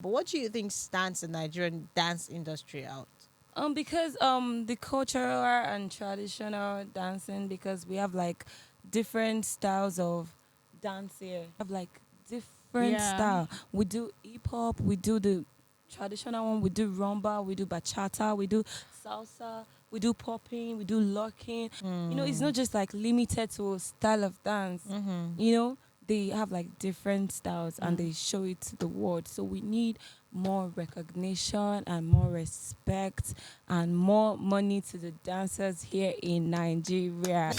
But what do you think stands the Nigerian dance industry out? Because the cultural and traditional dancing, because we have like different styles of dance here. We have like different Yeah. style. We do hip hop, we do the traditional one, we do rumba, we do bachata, we do salsa, we do popping, we do locking. It's not just like limited to a style of dance. You know, they have like different styles and they show it to the world. So we need more recognition and more respect and more money to the dancers here in Nigeria.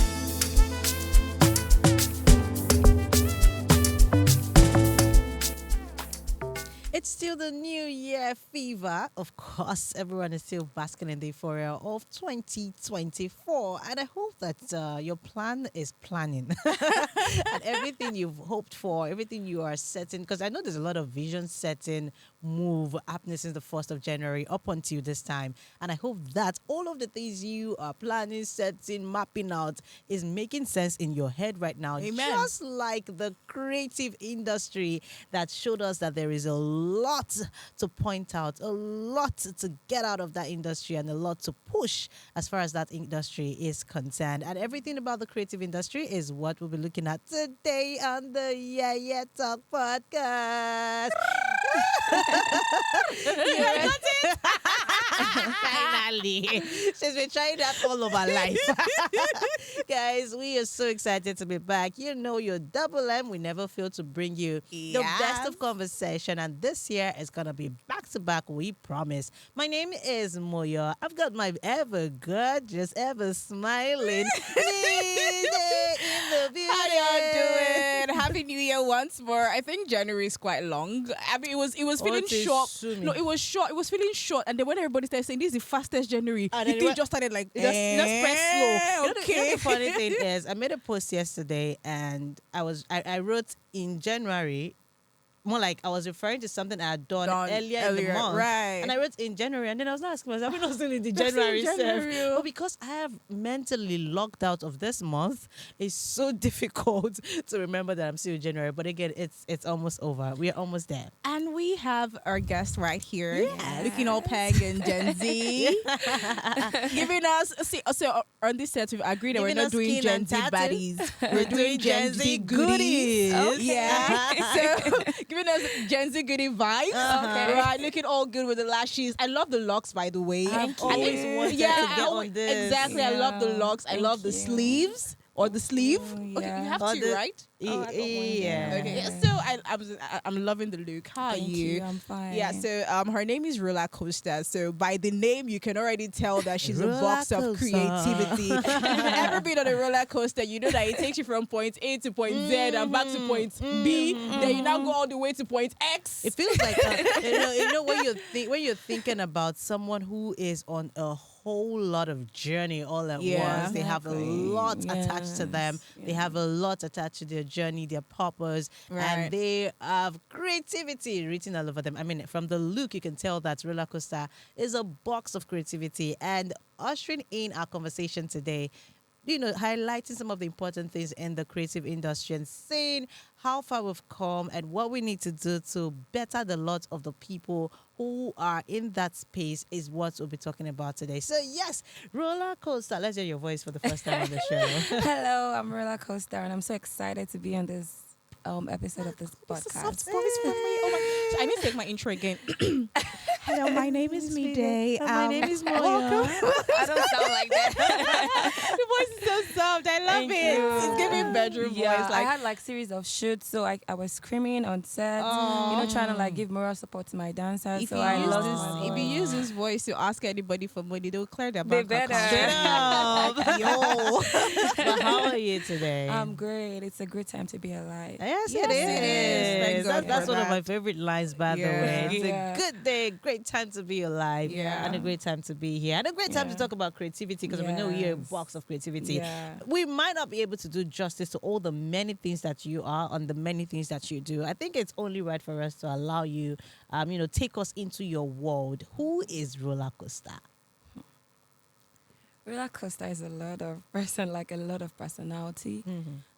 It's still the New Year fever. Of course, everyone is still basking in the euphoria of 2024. And I hope that your plan is planning. And everything you've hoped for, everything you are setting, because I know there's a lot of vision setting move happening since the 1st of January up until this time. And I hope that all of the things you are planning, setting, mapping out is making sense in your head right now. Amen. Just like the creative industry that showed us that there is a lot to point out, a lot to get out of that industry, and a lot to push as far as that industry is concerned. And everything about the creative industry is what we'll be looking at today on the Yeyetalk podcast. I got it. Finally. She's been trying that all of her life. Guys, we are so excited to be back. You know your double M. We never fail to bring you the best of conversation. And this year is going to be back to back, we promise. My name is Moyo. I've got my ever gorgeous, ever smiling Mide in the building. How y'all doing? Happy New Year once more. I think January is quite long. I mean, it was feeling short. No, it was short. It was feeling short. And then when everybody started saying this is the fastest January, And the then thing just started like just press slow. You know the funny thing is, I made a post yesterday, and I wrote in January. More like I was referring to something I had done earlier in the month. right. And I wrote in January, and then I was not asking myself, I'm not still in the That's in January January. self. But because I have mentally logged out of this month, it's so difficult to remember that I'm still in January. But again, it's almost over. We are almost there. And we have our guest right here, Yes. looking all peg and Gen Z, giving us. So on this set, we've agreed that we're Giving not us doing skin Gen and Z tattoos. baddies. We're doing Gen Z goodies. Okay. Yeah. So giving us Gen Z goodie vibes. Uh-huh. Right, looking all good with the lashes. I love the locks, by the way. I've you. always Yeah, wanted to get on this. exactly. I love the Yeah, locks. I thank love the you. sleeves or the sleeve. you, Okay, yeah. you have Or two, the- right? Oh, I got one, yeah. Okay. Yeah. So I'm loving the look. How are Thank you. I'm fine. Yeah, so her name is Rollacoster. So by the name, you can already tell that she's a box of Rollacoster. creativity. And if you've ever been on a roller coaster, you know that it takes you from point A to point Z and back to point B. Then you now go all the way to point X. It feels like when you're thinking about someone who is on a whole lot of journey all at Yeah. once. They have a Exactly. lot attached to them. Yes, They have a lot attached to their journey, their purpose, Right. and they have creativity written all over them. I mean, from the look, you can tell that Rollacoster is a box of creativity. And ushering in our conversation today, highlighting some of the important things in the creative industry and saying how far we've come and what we need to do to better the lot of the people who are in that space is what we'll be talking about today. So yes, Rollacoster. Let's hear your voice for the first time on the show. Hello, I'm Rollacoster, and I'm so excited to be on this episode of this It's a soft podcast. voice for me. Oh my! So I need to take my intro again. Hello, my name is Mide. My name is Moya. I don't sound like that. The voice is so soft. I love Thank it. you. It's giving bedroom Yeah, voice. I Like had like series of shoots, so I was screaming on set, trying to like give moral support to my dancers. if So you I use love this, if you use this voice to ask anybody for money, they'll clear their They bank better. account. Straight Yo. But how are you today? I'm great. It's a great time to be alive. Yes, Yes, it is. it is. Thank God That's for one of that. my favorite lines, by the Yeah. way. It's Yeah. a good day, great time to be alive, Yeah. and a great time to be here, and a great time to Yeah. talk about creativity because we know you're a Yes. box of creativity. Yeah. We might not be able to do justice to all the many things that you are and the many things that you do. I think it's only right for us to allow you, take us into your world. Who is Rollacoster? Rollacoster is a lot of personality.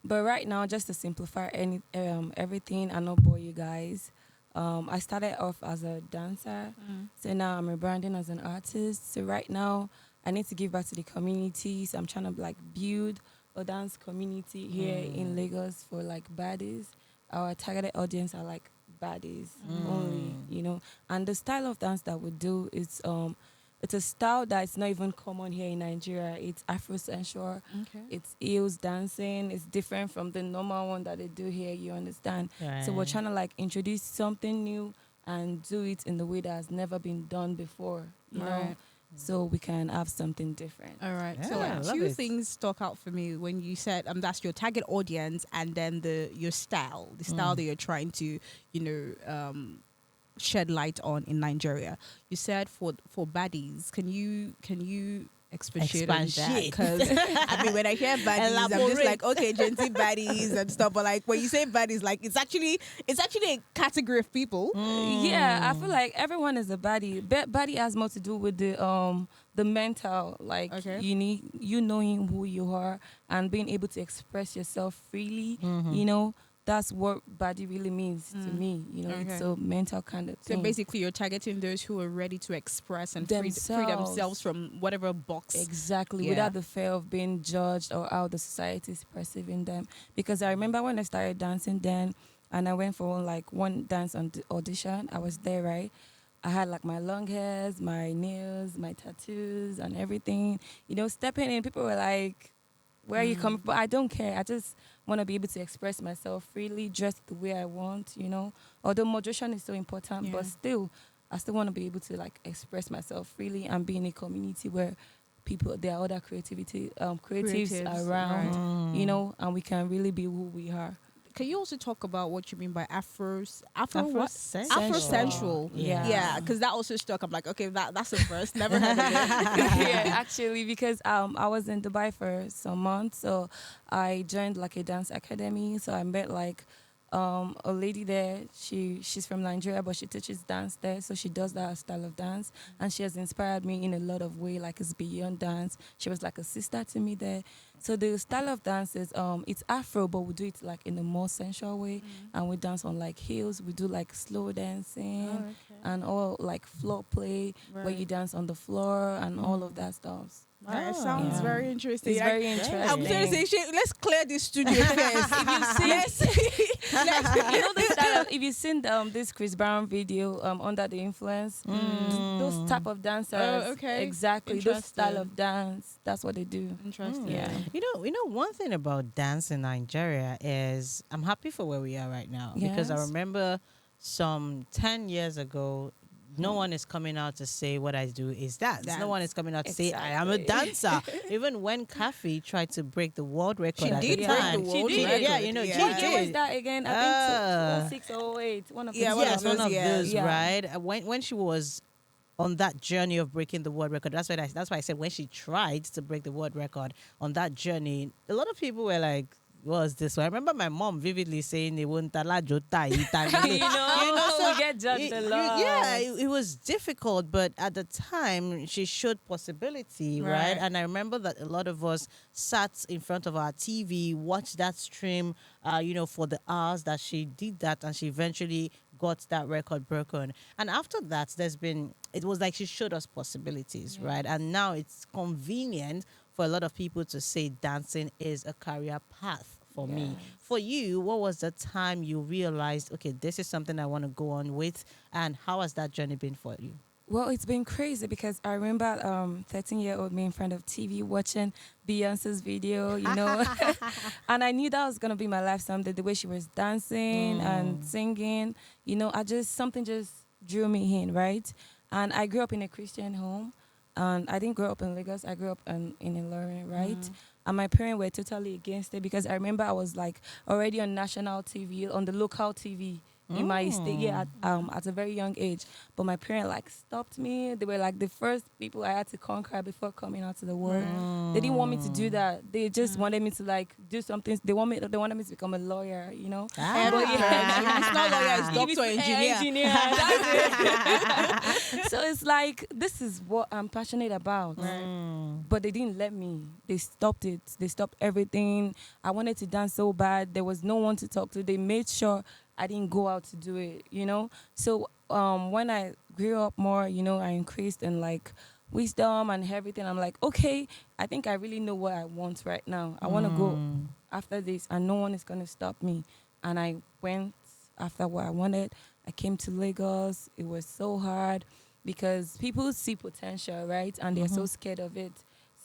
But right now, just to simplify everything, I know bore you guys. I started off as a dancer, so now I'm rebranding as an artist. So right now, I need to give back to the community. So I'm trying to like build a dance community here in Lagos for like baddies. Our targeted audience are like baddies only, you know. And the style of dance that we do is it's a style that's not even common here in Nigeria. It's Afrosensual. Okay. It's heels dancing. It's different from the normal one that they do here. You understand? Right. So we're trying to like introduce something new and do it in the way that has never been done before. You know, Right. so we can have something different. All right. Yeah, So I love two it. things stuck out for me when you said that's your target audience and then your style, the style that you're trying to, shed light on in Nigeria. You said for baddies. Can you expatiate on that? Expatiate. Because I mean, when I hear baddies, I'm just Elaborate. like, okay, gentle baddies and stuff. But like when you say baddies, like it's actually a category of people. Yeah, I feel like everyone is a baddie. Baddie has more to do with the mental, like Okay. you knowing who you are and being able to express yourself freely. You know, that's what baddie really means to me. You know, Okay. it's a mental kind of So thing. basically, you're targeting those who are ready to express and free Themselves. themselves from whatever box. Exactly, Yeah. without the fear of being judged or how the society is perceiving them. Because I remember when I started dancing then, and I went for one dance on the audition. I was there, right? I had like my long hairs, my nails, my tattoos, and everything. You know, stepping in, people were like, "Where are you coming from?" But I don't care. I just want to be able to express myself freely, dress the way I want. You know, although moderation is so important, Yeah. but still, I still want to be able to like express myself freely and be in a community where there are other creatives Creatives, around, right. you know, and we can really be who we are. Can you also talk about what you mean by Afro what? Afrosensual. Afrosensual. Yeah. Yeah, because that also stuck. I'm like, okay, that's a first. Never heard of it. Yeah, actually, because I was in Dubai for some months, so I joined like a dance academy. So I met like a lady there. She's from Nigeria, but she teaches dance there, so she does that style of dance, and she has inspired me in a lot of way. Like it's beyond dance. She was like a sister to me there. So the style of dance is it's Afro, but we do it like in a more sensual way, and we dance on like heels. We do like slow dancing and all like floor play where you dance on the floor and all of that stuff. It sounds Yeah. very interesting. It's Like, very interesting. I'm going to say, let's clear this studio first. You know the style. If you've seen this Chris Brown video Under the Influence, those type of dancers. Oh, okay. Exactly. Those style Interesting. of dance. That's what they do. Interesting. Yeah. You know, one thing about dance in Nigeria is I'm happy for where we are right now because I Yes. remember some 10 years ago, no one is coming out to say what I do is dance. No one is coming out to say I am a dancer. Even when Kathy tried to break the world record She at did the break time. the world She did. record. Yeah, you know, Yeah. she What year was did. that again? I think 2006 or 08. One of Yeah, those. one Yes, of those, one of yeah. those, Yeah. right? When she was on that journey of breaking the world record, that's why I said when she tried to break the world record on that journey, a lot of people were like, "What was this?" So I remember my mom vividly saying, "It won't tala jota ita." You know, so we get judged a lot. it was difficult, but at the time she showed possibility, right? Right. And I remember that a lot of us sat in front of our TV, watched that stream, for the hours that she did that, and she eventually got that record broken. And after that, it was like she showed us possibilities, right? And now it's convenient for a lot of people to say dancing is a career path for me. Yes. For you, what was the time you realized, okay, this is something I want to go on with, and how has that journey been for you? Well, it's been crazy because I remember 13-year-old me in front of TV watching Beyonce's video, you know. And I knew that was going to be my life someday, the way she was dancing and singing. You know, something just drew me in, right? And I grew up in a Christian home. And I didn't grow up in Lagos. I grew up in Ilorin, right? And my parents were totally against it because I remember I was like already on national TV, on the local TV in my state, at a very young age. But my parents like stopped me. They were like the first people I had to conquer before coming out to the world. They didn't want me to do that. They just wanted me to like do something. They wanted me to become a lawyer, you know. But yeah, it's not lawyer, it's doctor, engineer. That's it. So it's like this is what I'm passionate about. But they didn't let me. They stopped it. They stopped everything. I wanted to dance so bad. There was no one to talk to. They made sure I didn't go out to do it, you know. So when I grew up more, you know, I increased in like wisdom and everything. I'm like, okay, I think I really know what I want right now. I want to go after this, and no one is gonna stop me. And I went after what I wanted. I came to Lagos. It was so hard because people see potential, right? And they're so scared of it.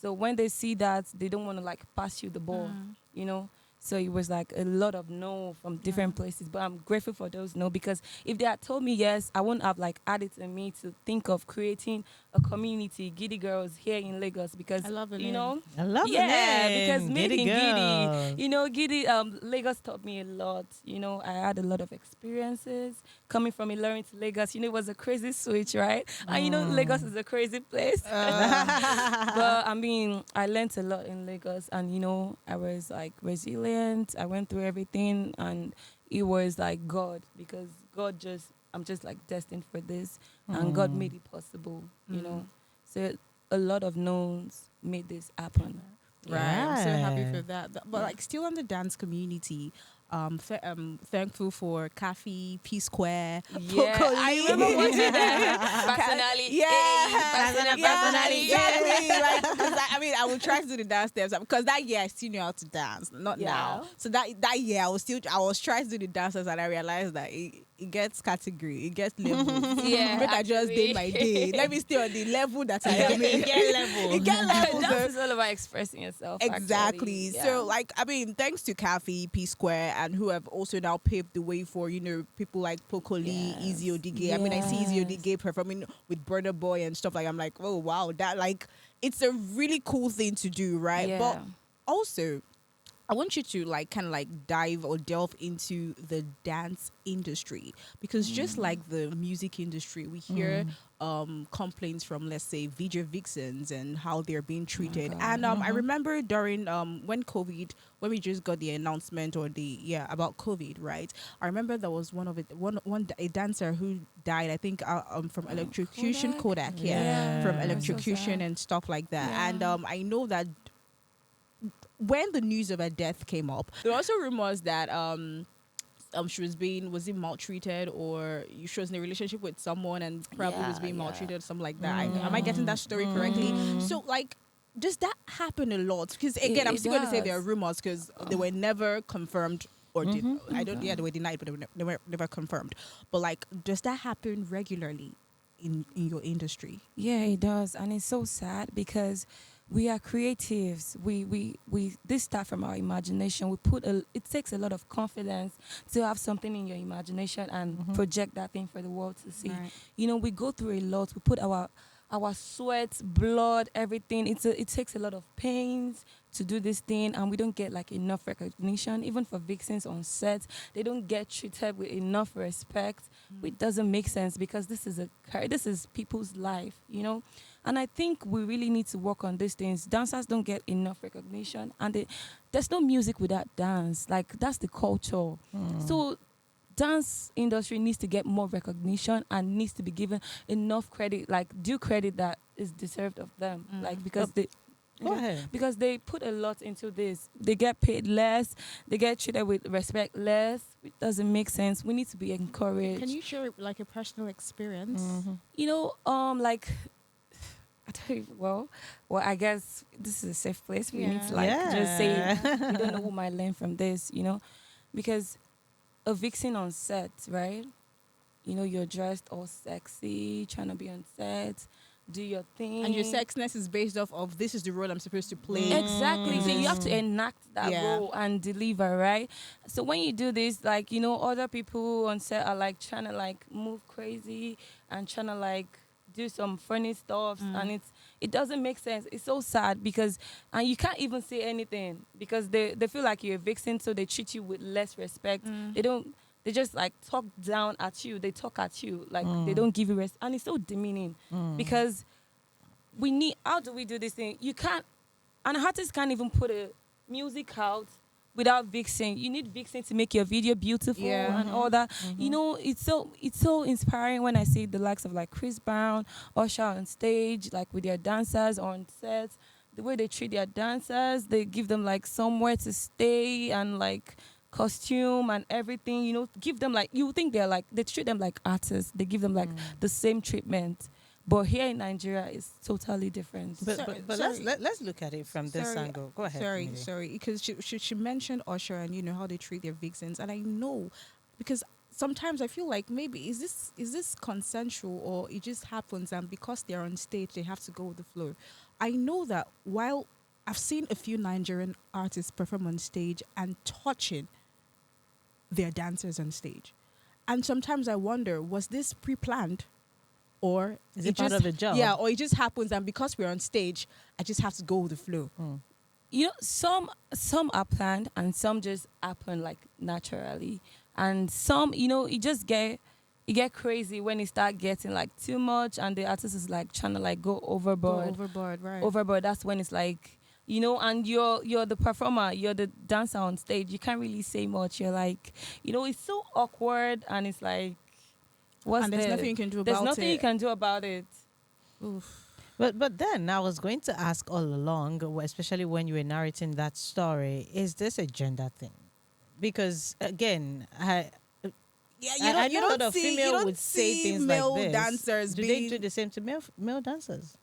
So when they see that, they don't want to like pass you the ball, you know? So it was like a lot of no from different places. But I'm grateful for those no, because if they had told me yes, I wouldn't have like added to me to think of creating a community, Giddy Girls here in Lagos, because I love the you name. know, I love yeah, the because name. made Giddy in girl. Giddy, you know, Giddy, Lagos taught me a lot. You know, I had a lot of experiences coming from Ilorin to Lagos. You know, it was a crazy switch, right? And you know, Lagos is a crazy place. But I mean, I learned a lot in Lagos, and you know, I was like resilient. I went through everything, and it was like God, because God just, I'm just like destined for this, and God made it possible. You know, so a lot of knowns made this happen. Right, I'm so happy Yeah. for that. But like, still on the dance community, thankful for Kathy, P Square, Yeah, I Pocoli. remember watching that personally. Yeah, Personally, exactly. Like, 'cause I mean, I would try to do the dance steps because that year I still knew how to dance, not Yeah. now. So that year I was trying to do the dances, and I realized that it gets category, it gets levels. Yeah, Make I just actually. did my day. Let me stay on the level that I am in. It get level. It get levels. Dance is all about expressing yourself. Exactly. Actually. So, like, I mean, thanks to Kathy, P Square, and who have also now paved the way for, you know, people like Pocoli, Yes. Easy Odige. I mean, I see Easy Yes. Odige performing with Burner Boy and stuff. Like, I'm like, oh, wow, that, like, it's a really cool thing to do, right? Yeah. But also, I want you to like kind of like dive or delve into the dance industry, because just like the music industry, we hear complaints from, let's say, video vixens and how they're being treated. God. And I remember during when we just got the announcement or about COVID, right? I remember there was a dancer who died, I think from electrocution, Kodak, Yeah. from It was so electrocution sad. and stuff like that. Yeah. And I know that when the news of her death came up, there were also rumors that she was it maltreated, or she was in a relationship with someone and probably was being maltreated, something like that. Am I getting that story correctly? So like, does that happen a lot? Because again, I'm It still going to say there are does. rumors because they were never confirmed or I don't. Yeah, they were denied, but they were never confirmed. But like, does that happen regularly in your industry? Yeah, it does, and it's so sad because we are creatives. We this start from our imagination. It takes a lot of confidence to have something in your imagination and project that thing for the world to see. Right. You know, we go through a lot. We put our sweat, blood, everything. It takes a lot of pains to do this thing, and we don't get like enough recognition. Even for vixens on set, they don't get treated with enough respect. It doesn't make sense because this is people's life, you know. And I think we really need to work on these things. Dancers don't get enough recognition, and there's no music without dance. Like, that's the culture. So dance industry needs to get more recognition and needs to be given enough credit, like due credit that is deserved of them. Like, because Go ahead. because they put a lot into this. They get paid less. They get treated with respect less. It doesn't make sense. We need to be encouraged. Can you share like a personal experience? You know, like, I don't even, well, I guess this is a safe place. We need to like just say we don't know who might learn from this, you know, because a vixen on set, right? You know, you're dressed all sexy, trying to be on set, do your thing, And your sexiness is based off of, this is the role I'm supposed to play. Exactly. So you have to enact that Yeah. role and deliver, right? So when you do this, like, you know, other people on set are like trying to like move crazy and trying to like do some funny stuff, and it doesn't make sense. It's so sad because, and you can't even say anything because they feel like you're a vixen, so they treat you with less respect. They just like talk down at you. They talk at you like they don't give you rest, and it's so demeaning because how do we do this thing? You can't, an artist can't even put a music out without vixen. You need vixen to make your video beautiful and all that. You know, it's so inspiring when I see the likes of like Chris Brown, Usher on stage, like with their dancers on set. The way they treat their dancers, they give them like somewhere to stay and like costume and everything, give them like, you think they're like, they treat them like artists. They give them like the same treatment. But here in Nigeria, it's totally different. But let's look at it from this Sorry, angle. Go ahead. Sorry, Mide. sorry, because she mentioned Usher and how they treat their vixens, and I know because sometimes I feel like maybe is this consensual or it just happens, and because they're on stage they have to go with the flow. I know that while I've seen a few Nigerian artists perform on stage and touching their dancers on stage, and sometimes I wonder, was this pre-planned? Or Is it part of the job? Yeah, or it just happens, and because we're on stage, I just have to go with the flow. Some are planned and some just happen like naturally, and some it get crazy when it start getting like too much, and the artist is like trying to like go overboard. Overboard, right? Overboard. That's when it's like, and you're the performer, you're the dancer on stage. You can't really say much. You're like, it's so awkward, and it's like, and there's nothing you can do about it. There's nothing you can do about it. Oof. But then I was going to ask all along, especially when you were narrating that story, is this a gender thing? Because again, I know a lot of female would say things male like this. dancers Do they do the same to male dancers?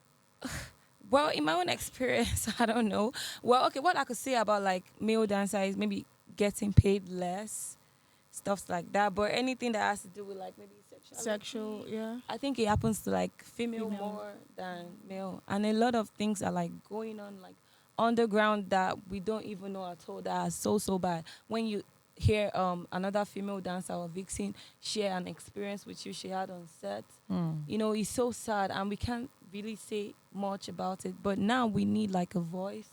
Well, in my own experience, I don't know. Well, okay, what I could say about like male dancers is maybe getting paid less, stuff like that. But anything that has to do with like maybe sexual, yeah. I think it happens to like female more than male, and a lot of things are like going on like underground that we don't even know at all, that are so bad. When you hear another female dancer or vixen share an experience with you she had on set, it's so sad, and we can't really say much about it. But now we need like a voice,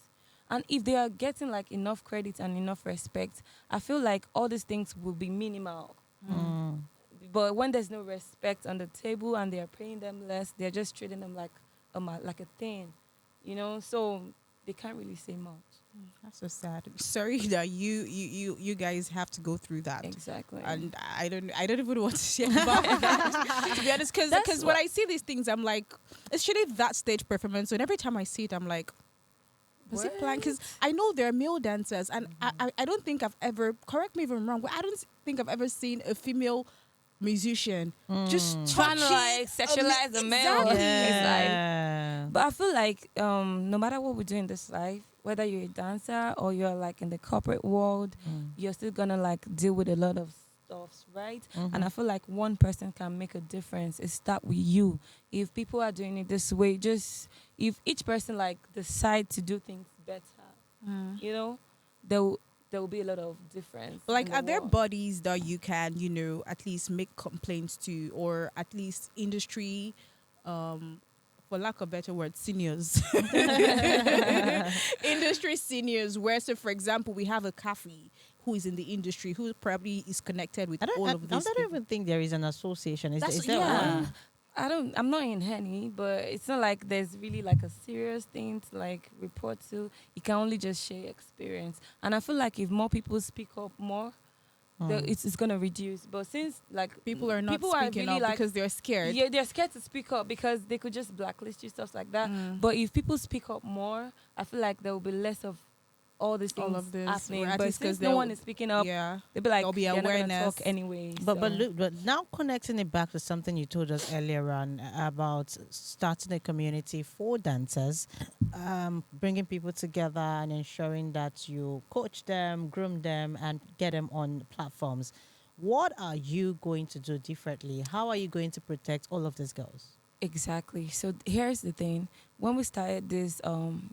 and if they are getting like enough credit and enough respect, I feel like all these things will be minimal. But when there's no respect on the table and they're paying them less, they're just treating them like a thing, so they can't really say much. That's so sad. Sorry that you guys have to go through that. Exactly. And I don't even want to share about that, to be honest, because when I see these things, I'm like, it's really that stage performance. And every time I see it, I'm like, was it planned? Because I know there are male dancers, and I don't think I've ever, correct me if I'm wrong, but I don't think I've ever seen a female musician just trying to like sexualize a male. Exactly. Yeah. But I feel like no matter what we do in this life, whether you're a dancer or you're like in the corporate world, you're still gonna like deal with a lot of stuff, right? And I feel like one person can make a difference. It start with you. If people are doing it this way, just if each person like decide to do things better, there will be a lot of difference. Like, are there bodies that you can, at least make complaints to, or at least industry, for lack of better word, seniors, industry seniors, where, so for example, we have a cafe who is in the industry, who probably is connected with all of this. I don't even think there is an association. Is there yeah. one? I'm not in any, but it's not like there's really like a serious thing to like report to. You can only just share experience. And I feel like if more people speak up more, it's going to reduce. But since like people are not speaking really, up like, because they're scared. Yeah, they're scared to speak up because they could just blacklist you, stuff like that. But if people speak up more, I feel like there will be less of all these things happening. But since no one is speaking up, they'll be like, there'll be they're awareness. not gonna talk anyway. But now connecting it back to something you told us earlier on about starting a community for dancers, bringing people together and ensuring that you coach them, groom them, and get them on platforms. What are you going to do differently? How are you going to protect all of these girls? Exactly. So here's the thing. When we started this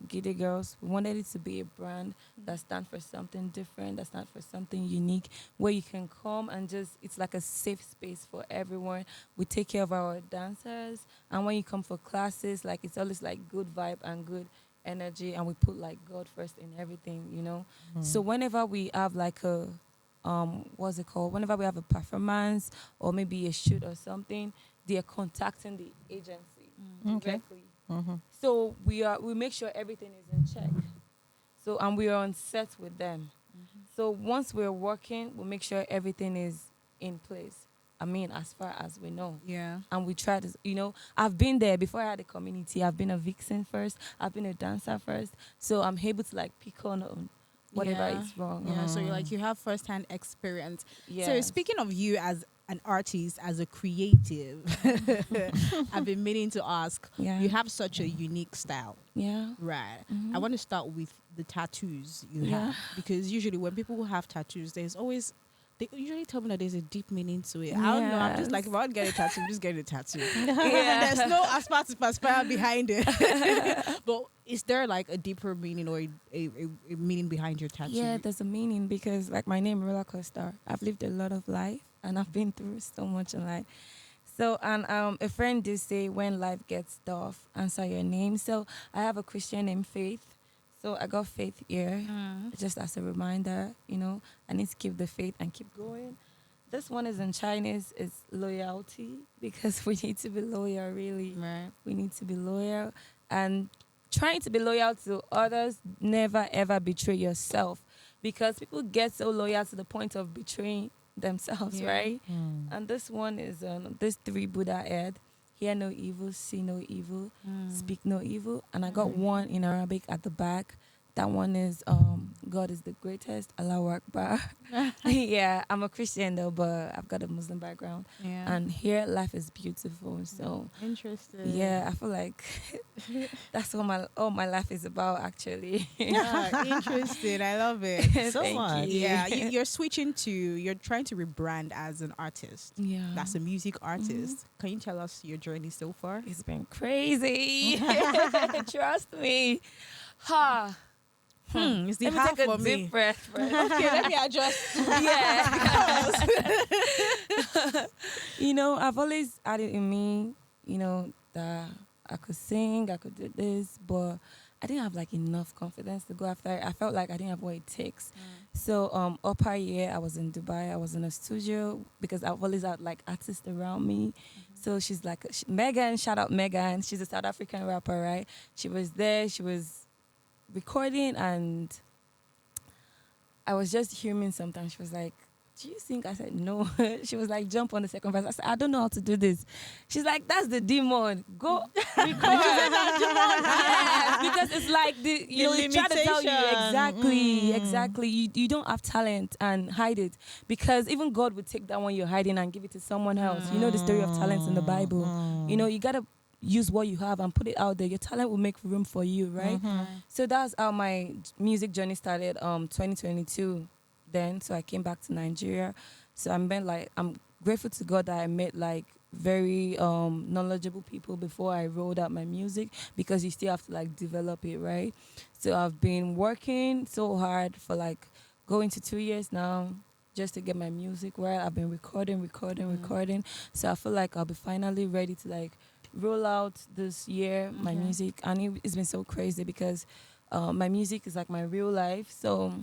Giddy Girls, we wanted it to be a brand that stands for something different, that stands for something unique, where you can come and it's like a safe space for everyone. We take care of our dancers, and when you come for classes, like it's always like good vibe and good energy, and we put like God first in everything, So whenever we have like a what's it called? Whenever we have a performance or maybe a shoot or something, they are contacting the agency directly. So we make sure everything is in check. So and we are on set with them. So once we're working, we make sure everything is in place. I mean, as far as we know. Yeah. And we try to, I've been there before I had a community. I've been a vixen first. I've been a dancer first. So I'm able to like pick on whatever Yeah. is wrong. Yeah, so you're like you have first-hand experience. So Yes. speaking of you as an artist, as a creative, I've been meaning to ask. Yeah. You have such a unique style, Yeah. right? Mhm. I want to start with the tattoos you Yeah. have, because usually when people have tattoos, there's always they usually tell me that there's a deep meaning to it. I don't know. I'm just like, if I want to get a tattoo, just get a tattoo. Yeah. There's no aspire behind it. But is there like a deeper meaning or a meaning behind your tattoo? Yeah, there's a meaning because, like, my name, Rollacoster. I've lived a lot of life and I've been through so much in life. So, and a friend did say, when life gets tough, answer your name. So, I have a Christian named Faith. So, I got Faith here just as a reminder, I need to keep the faith and keep going. This one is in Chinese, it's loyalty, because we need to be loyal, really. Right. We need to be loyal. And trying to be loyal to others, never ever betray yourself, because people get so loyal to the point of betraying themselves, Yeah. right? Mm. And this one is this 3 Buddha head. Hear no evil, see no evil, speak no evil. And I got one in Arabic at the back. That one is God is the greatest, Allahu Akbar. Yeah, I'm a Christian though, but I've got a Muslim background. Yeah. And here life is beautiful. So Interesting. yeah, I feel like that's what all my life is about, actually. Yeah, interesting. I love it. So Thank much. you. Yeah, you're trying to rebrand as an artist. Yeah. That's a music artist. Can you tell us your journey so far? It's been crazy. Trust me. Ha. It's the Let me half take a for me. deep breath first. Okay, let me adjust. Yeah. I've always had it in me, that I could sing, I could do this, but I didn't have like enough confidence to go after it. I felt like I didn't have what it takes. So upper year, I was in Dubai. I was in a studio because I've always had like artists around me. So she's like Megan. Shout out Megan. She's a South African rapper, right? She was there. She was recording, and I was just humming sometimes. She was like, "Do you sing?" I said, "No." She was like, "Jump on the second verse." I said, "I don't know how to do this." She's like, "That's the demon. Go record." Yes, because it's like it's trying to tell you limitation. exactly. You don't have talent and hide it, because even God would take that one you're hiding and give it to someone else. You know the story of talents in the Bible. You gotta use what you have and put it out there. Your talent will make room for you, right? So that's how my music journey started 2022 then. So I came back to Nigeria. So I'm grateful to God that I met like very knowledgeable people before I rolled out my music, because you still have to like develop it, right? So I've been working so hard for like going to 2 years now just to get my music right. I've been recording. So I feel like I'll be finally ready to like roll out this year my music, and it's been so crazy because my music is like my real life. So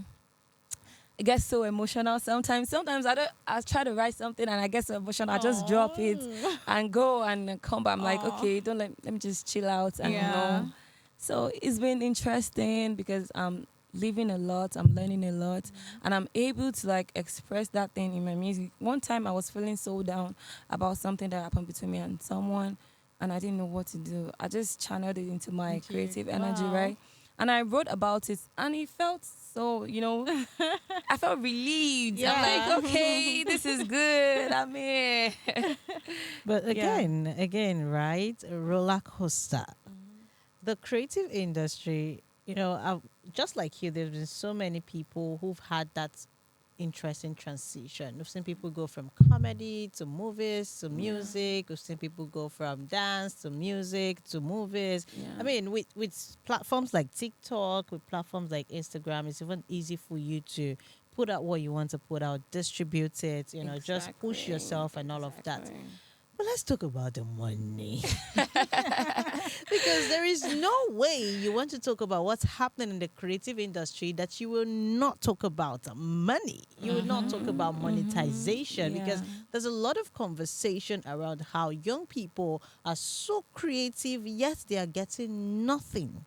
it gets so emotional sometimes. I try to write something and I get so emotional. I just drop it and go and come back. I'm like, okay, don't let me just chill out and So it's been interesting because I'm living a lot, I'm learning a lot, and I'm able to like express that thing in my music. One time I was feeling so down about something that happened between me and someone, and I didn't know what to do. I just channeled it into my creative energy, right? And I wrote about it, and it felt so, I felt relieved. Yeah. I'm like, okay, this is good. I'm here. But again, right? Roller coaster. The creative industry, just like you, there's been so many people who've had that interesting transition. We've seen people go from comedy to movies to music. We've seen people go from dance to music to movies. Yeah. I mean, with platforms like TikTok, with platforms like Instagram, it's even easy for you to put out what you want to put out, distribute it, just push Exactly. yourself and all of that. Exactly. But let's talk about the money. Because there is no way you want to talk about what's happening in the creative industry that you will not talk about money. You will not talk about monetization, because Yeah. there's a lot of conversation around how young people are so creative, yet they are getting nothing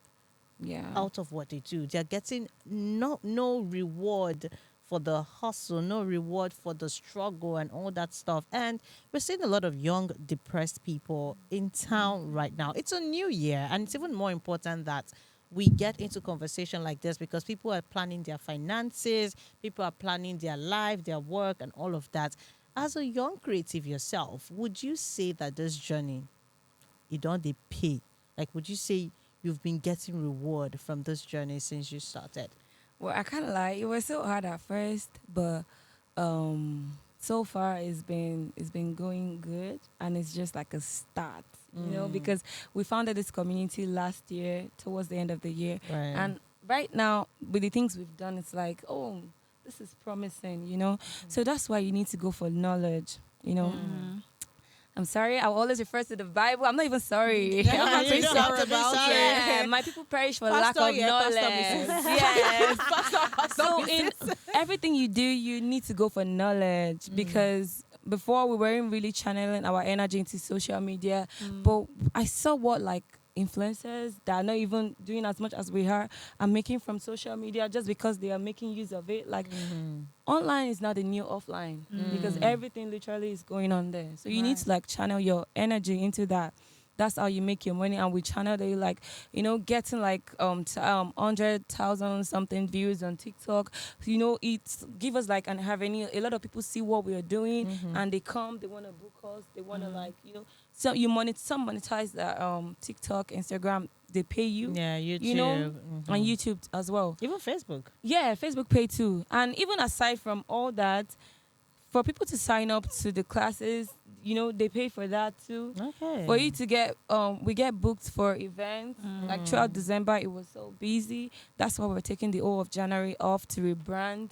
Yeah. out of what they do. They're getting no reward for the hustle, no reward for the struggle and all that stuff. And we're seeing a lot of young, depressed people in town right now. It's a new year, and it's even more important that we get into conversation like this because people are planning their finances, people are planning their life, their work, and all of that. As a young creative yourself, would you say that this journey, you don't they pay? Like, would you say you've been getting reward from this journey since you started? Well, I kind of like it was so hard at first, but so far it's been going good, and it's just like a start, because we founded this community last year towards the end of the year, Right. and right now with the things we've done, it's like, oh, this is promising. So that's why you need to go for knowledge. I'm sorry. I will always refer to the Bible. I'm not even sorry. I'm not You very don't sorry have to be about sorry. Yeah, my people perish for Pastor, lack of yeah, knowledge. Pastor, Mrs. Yes. Pastor, So Mrs. in everything you do, you need to go for knowledge, because before we weren't really channeling our energy into social media, but I saw what like influencers that are not even doing as much as we are making from social media just because they are making use of it. Like online is not the new offline, because everything literally is going on there. So you need to like channel your energy into that. That's how you make your money. And we channel they like, getting like 100,000 something views on TikTok. It's give us like an revenue. A lot of people see what we are doing and they come, they want to book us, they want to so you monetize that TikTok, Instagram, they pay you. Yeah, YouTube. And YouTube as well. Even Facebook. Yeah, Facebook pay too. And even aside from all that, for people to sign up to the classes, they pay for that too. Okay. For you to get, we get booked for events. Like throughout December, it was so busy. That's why we're taking the whole of January off to rebrand.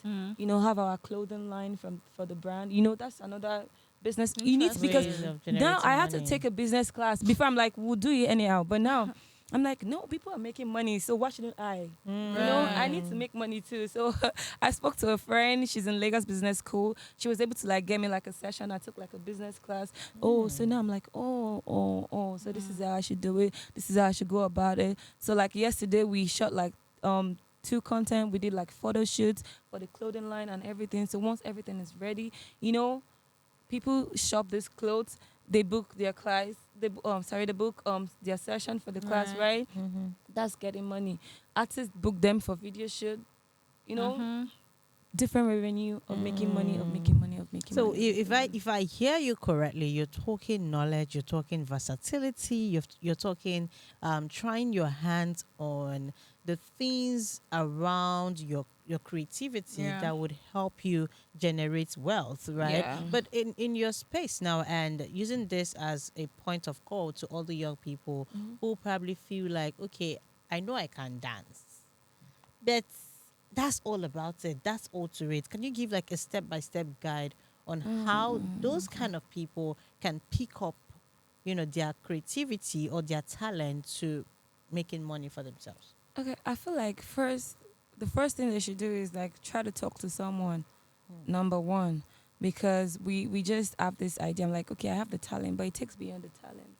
Have our clothing line for the brand. That's another business. You need to, because Ways of now I generating had to money. take a business class. Before I'm like, we'll do it anyhow. But now I'm like, no, people are making money, so why shouldn't I? I need to make money too. So I spoke to a friend. She's in Lagos Business School. She was able to like get me like a session. I took like a business class. Oh, so now I'm like, oh. So this is how I should do it. This is how I should go about it. So like yesterday we shot like 2 content. We did like photo shoots for the clothing line and everything. So once everything is ready, people shop these clothes. They book their class. They book their session for the class, right? That's getting money. Artists book them for video shoot. Different revenue of making money, of making money, of making So money. if I hear you correctly, you're talking knowledge, you're talking versatility, you're talking trying your hands on the things around your creativity that would help you generate wealth, right? Yeah. But in your space now, and using this as a point of call to all the young people who probably feel like, okay, I know I can dance, but that's all about it. That's all to it. Can you give like a step-by-step guide on how those kind of people can pick up, their creativity or their talent to making money for themselves? Okay, I feel like the first thing they should do is like try to talk to someone. Number one, because we just have this idea. I'm like, okay, I have the talent, but it takes beyond the talent.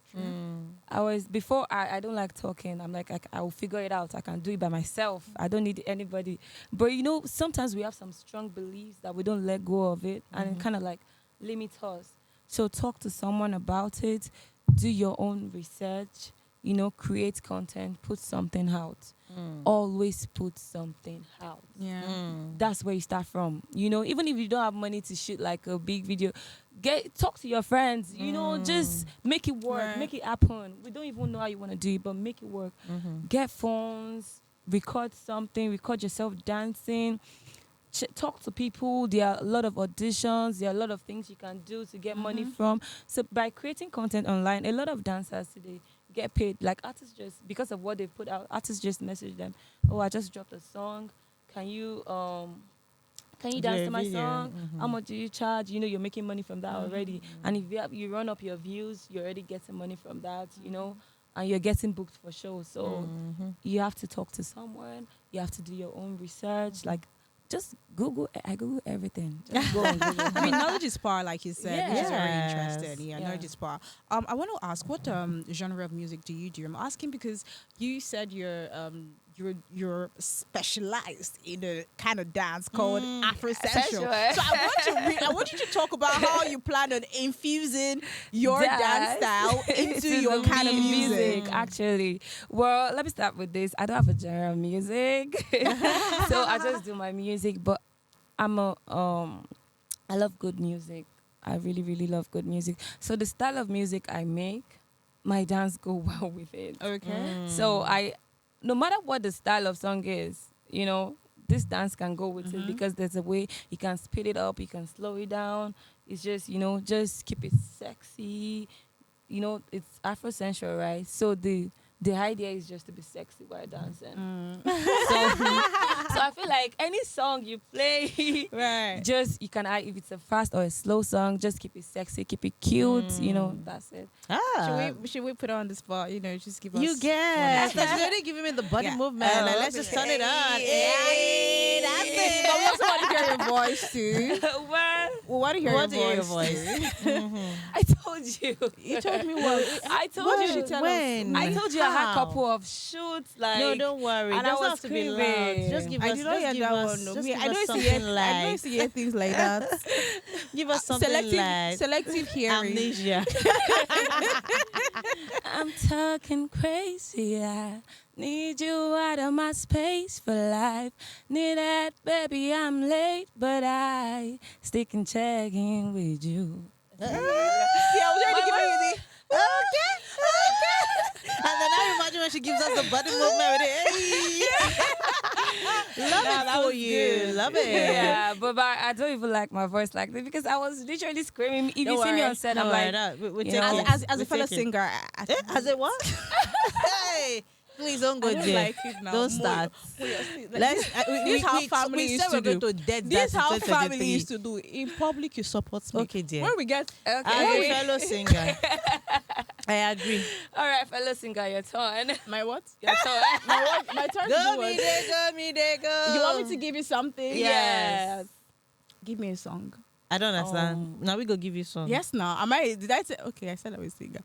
I don't like talking. I'm like, I will figure it out. I can do it by myself. I don't need anybody. But sometimes we have some strong beliefs that we don't let go of it, and it kind of like limits us. So talk to someone about it. Do your own research. Create content. Put something out. Always put something out. That's where you start from. Even if you don't have money to shoot like a big video, talk to your friends. Just make it work, Right. make it happen. We don't even know how you want to do it, but make it work. Get phones, record something, record yourself dancing. Talk to people. There are a lot of auditions. There are a lot of things you can do to get money from. So by creating content online, a lot of dancers today get paid. Like artists just, because of what they put out, artists just message them, oh, I just dropped a song. Can you Do dance a to my video. song? How much do you charge? You're making money from that already. And if you run up your views, you're already getting money from that, and you're getting booked for shows. So you have to talk to someone. You have to do your own research. Like, just Google. I Google everything. Just go on Google. I mean, knowledge is power, like you said, which is very Yes. interesting. Yeah, Yeah. knowledge is power. I want to ask, what genre of music do you do? I'm asking because you said you're you're specialized in a kind of dance called Afrocensual. Sensual. So I want you to talk about how you plan on infusing your dance style into your the kind of music. actually. Well, let me start with this. I don't have a genre of music. So I just do my music, but I love good music. I really, really love good music. So the style of music I make, my dance go well with it. Okay. So no matter what the style of song is, this dance can go with it because there's a way you can speed it up, you can slow it down. It's just, just keep it sexy. It's Afrocensual, right? So the idea is just to be sexy while dancing. So I feel like any song you play, Right. just you can add if it's a fast or a slow song, just keep it sexy, keep it cute. That's it. Should we put her on the spot? Just give us. You guess. one or That's two. already giving me the body Yeah. movement. Oh, Like, let's just turn it on. Hey, That's But we also want to hear your voice too. Well, We want to hear Want to hear your your voice. I told you. You told me what? I told What you. did she tell us? When? I told you I had a How? couple of shoots. Like No, don't worry. It and I doesn't was have to be loud. screaming. Just give I us. did not Just hear give that us. one. No. Just Me, give I us don't something see it. I light. don't see things like that. Give us something light. Selective hearing. Amnesia. I'm talking crazy. I need you out of my space for life. Need that, baby. I'm late, but I stick and check in with you. See, I was already giving you the. Okay. And then I imagine when she gives us the body movement with it. Hey. Love it that for was you. good. Love it. Yeah, but I don't even like my voice like this because I was literally screaming. If you see me on set, I'm like, we you take know, it. As a We fellow take it. singer, As it what? Hey, please don't go I don't there. like it now. Don't start. Let's. This is how family we used said to we're going do. to dead This is that how in family 2023. used to do. In public, you support me. Okay, dear. When we get As okay. a fellow singer, I agree. all right, fellow singer, your turn. my what? Your turn. My turn to Go do me what? there, go me there, go. You want me to give you something? Yes. Give me a song. I don't understand. Now we go give you some. Yes, now. Am I? Did I say? Okay, I said I was a singer.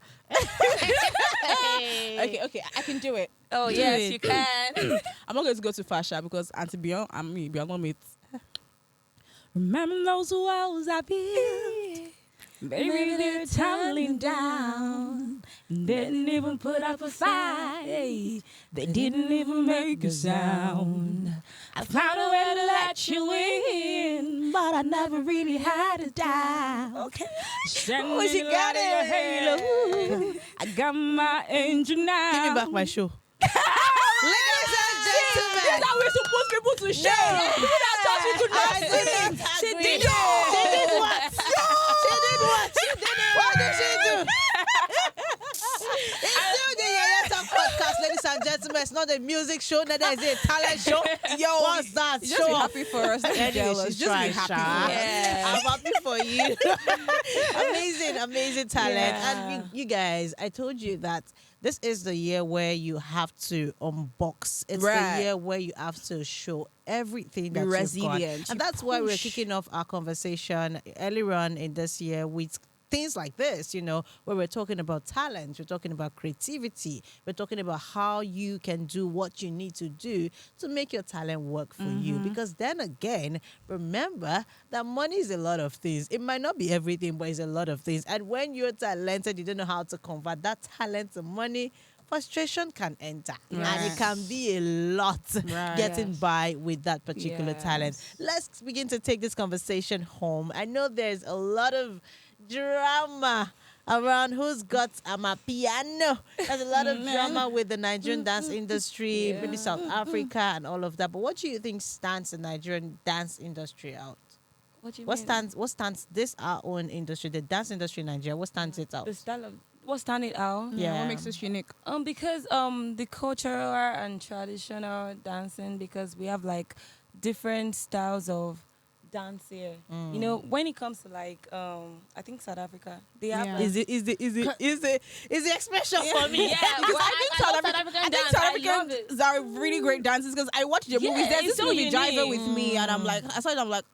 Okay, I can do it. Oh, Do yes, it. you can. I'm not going to go too far, Sha, because Auntie Beyond and me, Beyond mate. Remember those walls I built? Baby, they're tumbling down. Didn't even put up a fight. They didn't even make a sound. I found a way to let you in, but I never really had a doubt. Okay. Oh, she got in your it. halo. I got my angel now. Give me back my show. Ladies and This gentlemen. is how we're supposed people to share. People that thought you could not I do sing. not She agree. did it. She did what? She did what? She did it. What did she do? It's still the Yeyetalk podcast, ladies and gentlemen. It's not a music show, neither is it a talent show. Yo, what's that? Just Show be off. happy for us. Don't be Anyway, jealous. she's Just be trying, happy Sha. for us. Yeah. I'm happy for you. amazing talent. Yeah. And you guys, I told you that this is the year where you have to unbox. It's Right. the year where you have to show everything Be that you've resilient. got. And You that's why we're push. kicking off our conversation earlier on in this year with things like this, where we're talking about talent, we're talking about creativity, we're talking about how you can do what you need to do to make your talent work for you. Because then again, remember that money is a lot of things. It might not be everything, but it's a lot of things. And when you're talented, you don't know how to convert that talent to money, frustration can enter. And it Right. can be a lot Right. getting Yes. by with that particular talent. Yes. Let's begin to take this conversation home. I know there's a lot of drama around who's got a piano. There's a lot of drama with the Nigerian dance industry, Yeah. maybe South Africa and all of that. But what do you think stands the Nigerian dance industry out? What do you What mean? stands this our own industry, the dance industry in Nigeria? What stands it out? The style of what stand it out? Yeah. What makes us unique? Because the cultural and traditional dancing, because we have like different styles of dance here. When it comes to like I think South Africa, they have Yeah. like, Is the expression for me? yeah, Because well, I think South African dance, South I love Africans it. are really great dancers because I watch their Yeah, movies. There's it's this so movie Driver unique. with Me, and I'm like, I saw it, I'm like,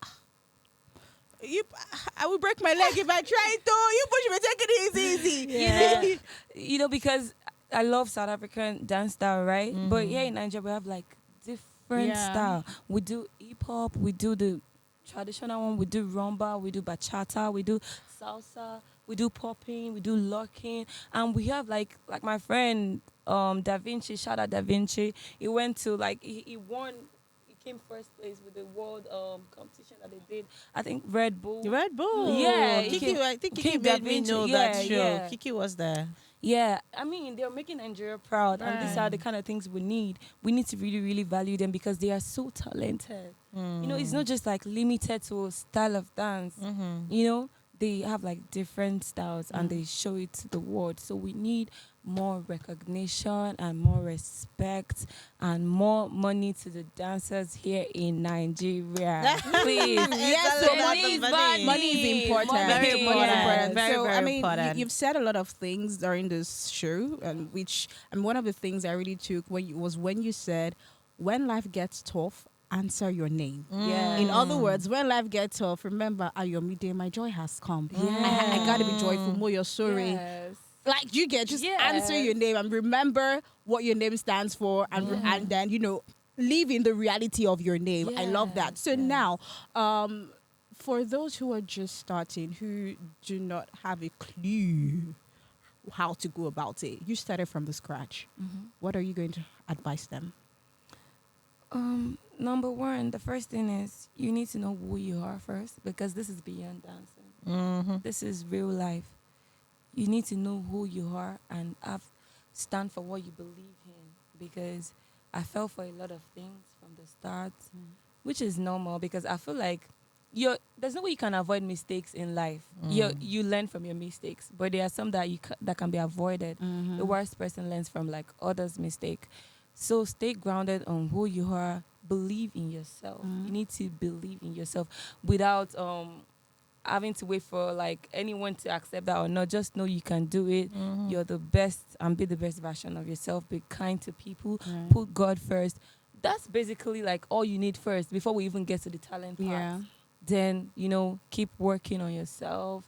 I will break my leg if I try to. You push me, take it easy. Yeah. Because I love South African dance style, right? But Mm-hmm. here in Nigeria, we have like different Yeah. style. We do hip hop, we do the traditional one, we do rumba, we do bachata, we do salsa, we do popping, we do locking, and we have like my friend Da Vinci. Shout out Da Vinci. He went to like he won. He came first place with the world competition that they did. I think Red Bull. Red Bull. Yeah, he Kiki, came- I think Kiki came made Da me Vinci. know that Yeah, show. yeah. Kiki was there. Yeah, I mean, they're making Nigeria proud, and these are the kind of things we need. We need to really, really value them because they are so talented. You know, it's not just like limited to a style of dance. Mm-hmm. You know, they have like different styles and they show it to the world. So we need more recognition and more respect and more money to the dancers here in Nigeria. Please. Yes, It's so all about the Money is money. money is important. Very Money is important. Very, so, very I mean, important. you've said a lot of things during this show, and one of the things I really took when you said, when life gets tough, answer your name. Yeah. In other words, when life gets tough, remember, Ayomi Day, my joy has come. Yeah. I gotta be joyful. Moyo, sorry. Yes. Like you get, just Yes. answer your name and remember what your name stands for, and then live in the reality of your name. I love that. So Yes. now, for those who are just starting, who do not have a clue how to go about it, you started from the scratch. What are you going to advise them? Number one, the first thing is you need to know who you are first because this is beyond dancing. Mm-hmm. This is real life. You need to know who you are and stand for what you believe in because I fell for a lot of things from the start, which is normal because I feel like there's no way you can avoid mistakes in life. You learn from your mistakes, but there are some that that can be avoided. The worst person learns from like others' mistake. So stay grounded on who you are. Believe in yourself. You need to believe in yourself without having to wait for like anyone to accept that or not. Just know you can do it. You're the best and be the best version of yourself. Be kind to people. Put God first. That's basically like all you need first before we even get to the talent part. Yeah. Then, keep working on yourself.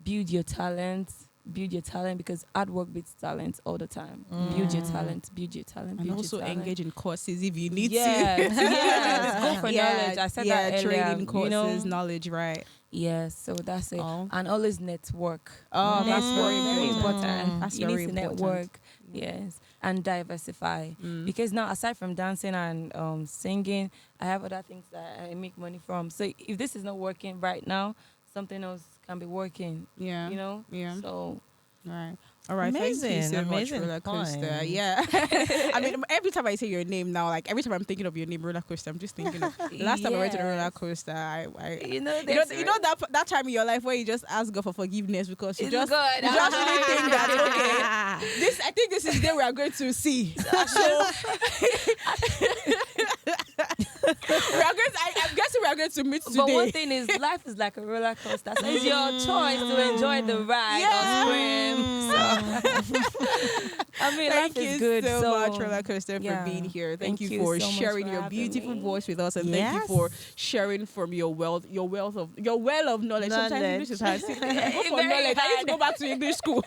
Build your talents. Build your talent because hard work beats talent all the time. Build your talent. Build your talent. And build also your talent. engage in courses if you need Yes, yes. Go for knowledge. I said that earlier. training courses, knowledge, right? Yes, so that's it. Oh. And always network. Oh, that's very important. That's you very need to important. network. Yes, and diversify. Because now, aside from dancing and singing, I have other things that I make money from. So if this is not working right now, something else can be working. Yeah. Yeah. So. All right. Thank you Amazing, so much, amazing Rollacoster. point. Yeah. I mean, every time I say your name now, like every time I'm thinking of your name, Rollacoster, I'm just thinking of last time I went to the Yes. Rollercoaster. I You know that time in your life where you just ask God for forgiveness because you It's just good. you just really think that I think this is the day we are going to see. So I'm guessing we are going to meet today. But one thing is, life is like a roller coaster. So it's your choice to enjoy the ride or scream. So, I mean, Thank life is you good. so much, Rollercoaster, yeah. for being here. Thank you you for so much sharing for your having beautiful me. voice with us, and thank you Yes. for sharing from your well of knowledge. Sometimes English is hard. Go for Very knowledge. I need to hard. go back to English school.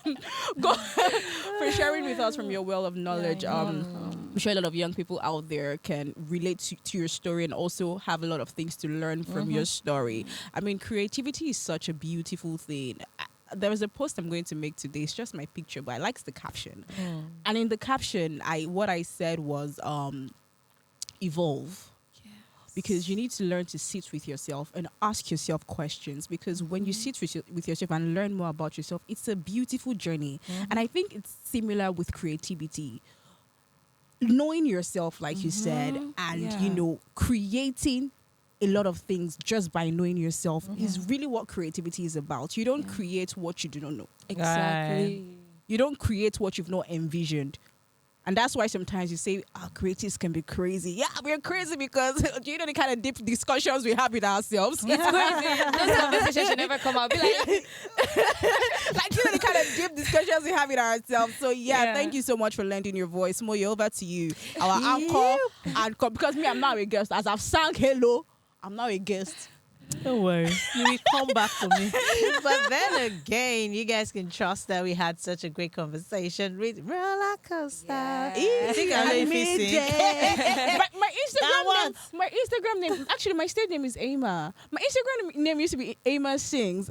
Go for sharing with us from your well of knowledge. Yeah, you're welcome. I'm sure a lot of young people out there can relate to your story and also have a lot of things to learn from your story. I mean, creativity is such a beautiful thing. There was a post I'm going to make today. It's just my picture, but I liked the caption. And in the caption, what I said was evolve. Because you need to learn to sit with yourself and ask yourself questions. Because when you sit with yourself and learn more about yourself, it's a beautiful journey. And I think it's similar with creativity. Knowing yourself, like you said, and creating a lot of things just by knowing yourself is really what creativity is about. You don't create what you do not know. Exactly. You don't create what you've not envisioned. And that's why sometimes you say, creatives can be crazy. Yeah, we're crazy because do you know the kind of deep discussions we have with ourselves? It's crazy. Those conversations should never come out. Be like, like, you know the kind of deep discussions we have with ourselves. So thank you so much for lending your voice. Moyo, over to you. Our anchor and because me, I'm now a guest. As I've sang hello, I'm now a guest. Don't worry. You will come back to me. But then again, you guys can trust that we had such a great conversation with Rollacoster. Yeah. You think I know if you sing? my Now Instagram what? name, my Instagram name, actually, my stage name is Ama. My Instagram name used to be Ama Sings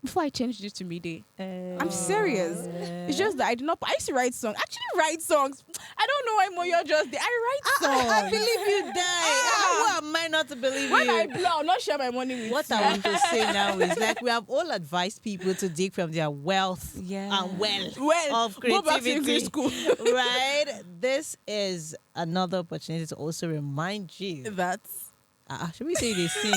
before I changed it to Mide. I'm serious. It's just that I did not. I used to write songs. Actually, write songs. I don't know why Moyo just did. I write songs. I believe you die. Who am I not to believe When you? I blow, I'll not share my money with What you. I want to say now is like we have all advised people to dig from their wealth Yeah. and wealth Well, of go back to creativity. English school. Right? This is another opportunity to also remind you. That's Should we say they sing?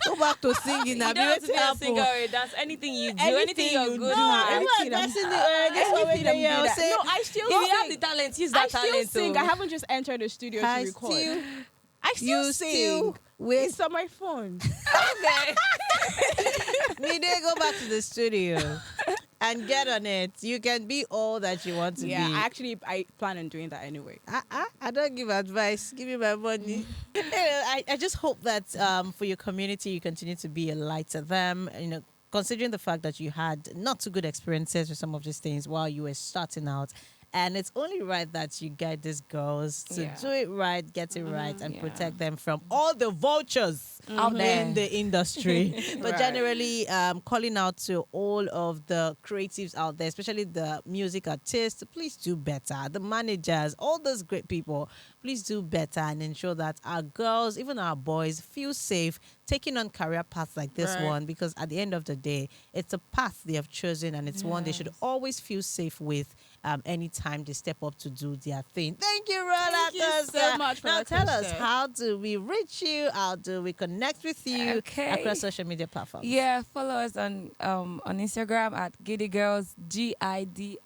Go back to singing You now. don't have to be a Happen. singer or that's anything you do, anything you're you good do, at. everything I'm- That's in the this one anything I'm good at. say. No, I still If you have sing. the talent, use I that still talent. sing. oh. I haven't just entered the studio to record. I still you sing. still with It's on my phone. Okay. me. They go back to the studio and get on it. You can be all that you want to Yeah, be. I plan on doing that anyway. I don't give advice. Give me my money. I just hope that for your community, you continue to be a light to them. You know, considering the fact that you had not too good experiences with some of these things while you were starting out. And it's only right that you guide these girls to Yeah. do it right, get it right, and yeah. protect them from all the vultures Out there. in the industry. But Right. generally, calling out to all of the creatives out there, especially the music artists, please do better. The managers, all those great people, please do better and ensure that our girls, even our boys, feel safe taking on career paths like this Right. one, because at the end of the day, it's a path they have chosen and it's one they should Yes. always feel safe with anytime they step up to do their thing. Thank you, Thank you Rollacoster. so much, Now tell us, Rollacoster. how do we reach you? How do we connect with you Okay. across social media platforms? Yeah, follow us on Instagram at Giddy Girls, GIDIGYALS.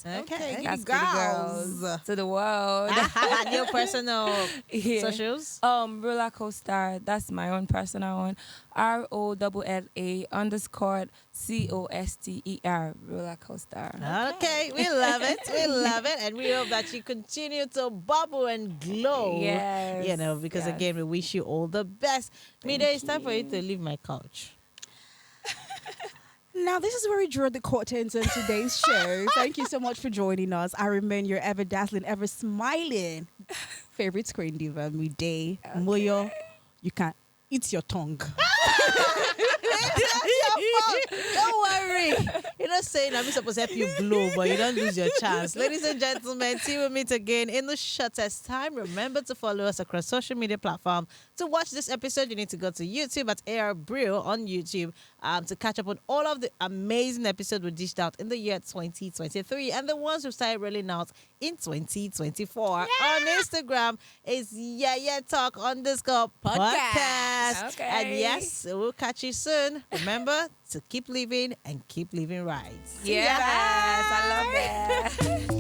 Okay. That's Giddy Girls to the world. Your personal Yeah. socials. Rollacoster, that's my own personal one. ROLLA_COSTER, Rollacoster. Okay, we love it. We love it. And we hope that you continue to bubble and glow. Yes, You know, because yes. again, we wish you all the best. Mida, it's time for you to leave my couch. Now, this is where we draw the curtains on today's show. Thank you so much for joining us. I remain your ever dazzling, ever smiling favorite screen diva, Mide Moyo. You can eat your tongue. Don't worry. You're not saying I'm supposed to help you glow, but you don't lose your chance. Ladies and gentlemen, till we meet again in the shortest time. Remember to follow us across social media platforms. To watch this episode, you need to go to YouTube at AR Brill on YouTube to catch up on all of the amazing episodes we dished out in the year 2023 and the ones we started rolling out in 2024. On Instagram is Yeyetalk _podcast. Okay. And yes, we'll catch you soon. Remember to keep living and keep living right. See ya. Yes, I love that.